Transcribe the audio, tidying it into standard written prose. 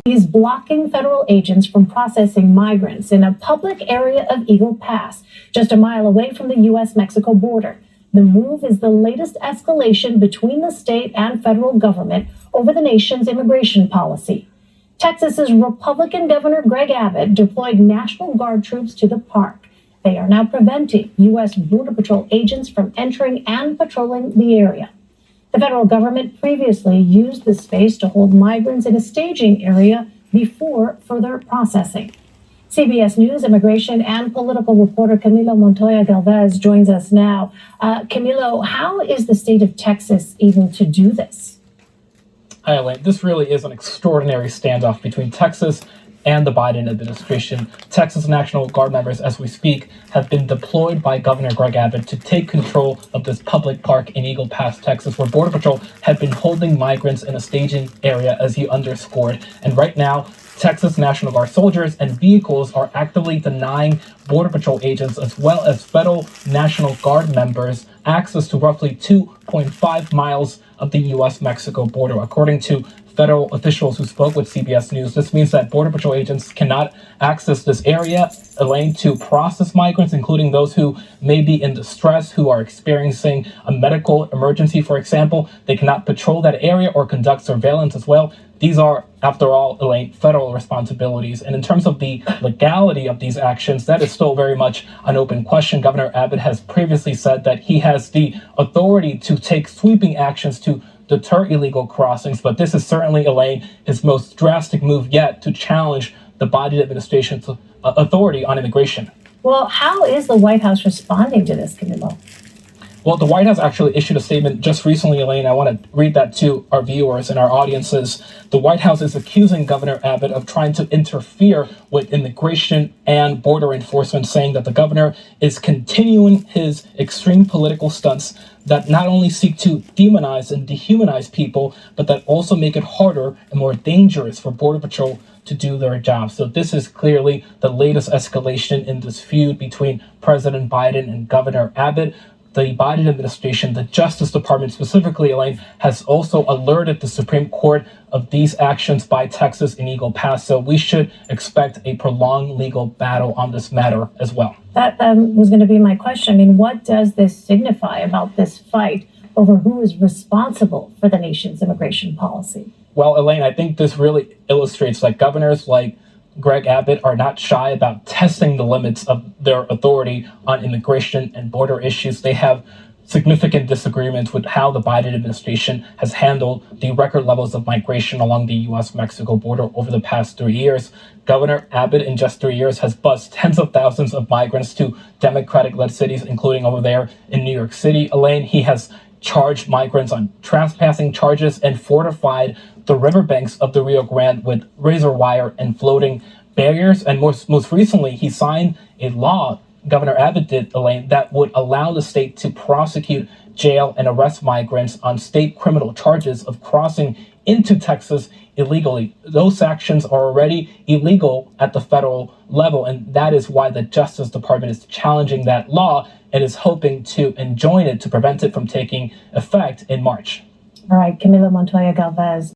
He's blocking federal agents from processing migrants in a public area of Eagle Pass, just a mile away from the U.S.-Mexico border. The move is the latest escalation between the state and federal government over the nation's immigration policy. Texas's Republican Governor Greg Abbott deployed National Guard troops to the park. They are now preventing U.S. Border Patrol agents from entering and patrolling the area. The federal government previously used the space to hold migrants in a staging area before further processing. CBS News immigration and political reporter Camilo Montoya Galvez joins us now. Camilo, how is the state of Texas able to do this? Hi, Elaine. This really is an extraordinary standoff between Texas and the Biden administration. Texas National Guard members, as we speak, have been deployed by Governor Greg Abbott to take control of this public park in Eagle Pass, Texas, where Border Patrol had been holding migrants in a staging area, as he underscored. And right now, Texas National Guard soldiers and vehicles are actively denying Border Patrol agents as well as federal National Guard members access to roughly 2.5 miles of the U.S.-Mexico border. According to federal officials who spoke with CBS News, this means that Border Patrol agents cannot access this area, Elaine, to process migrants, including those who may be in distress, who are experiencing a medical emergency, for example. They cannot patrol that area or conduct surveillance as well. These are, after all, Elaine, federal responsibilities. And in terms of the legality of these actions, that is still very much an open question. Governor Abbott has previously said that he has the authority to take sweeping actions to deter illegal crossings, but this is certainly, Elaine, his most drastic move yet to challenge the Biden administration's authority on immigration. Well, how is the White House responding to this, Camilo? Well, the White House actually issued a statement just recently, Elaine. I want to read that to our viewers and our audiences. The White House is accusing Governor Abbott of trying to interfere with immigration and border enforcement, saying that the governor is continuing his extreme political stunts that not only seek to demonize and dehumanize people, but that also make it harder and more dangerous for Border Patrol to do their job. So this is clearly the latest escalation in this feud between President Biden and Governor Abbott. The Biden administration, the Justice Department specifically, Elaine, has also alerted the Supreme Court of these actions by Texas in Eagle Pass. So we should expect a prolonged legal battle on this matter as well. That was going to be my question. I mean, what does this signify about this fight over who is responsible for the nation's immigration policy? Well, Elaine, I think this really illustrates that governors like Greg Abbott are not shy about testing the limits of their authority on immigration and border issues. They have significant disagreements with how the Biden administration has handled the record levels of migration along the U.S.-Mexico border over the past 3 years. Governor Abbott, in just 3 years, has bused tens of thousands of migrants to Democratic-led cities, including over there in New York City. Elaine, he has charged migrants on trespassing charges and fortified the riverbanks of the Rio Grande with razor wire and floating barriers. And most recently, he signed a law, Governor Abbott did, Elaine, that would allow the state to prosecute, jail, and arrest migrants on state criminal charges of crossing into Texas illegally. Those actions are already illegal at the federal level, and that is why the Justice Department is challenging that law and is hoping to enjoin it to prevent it from taking effect in March. All right, Camilo Montoya Galvez.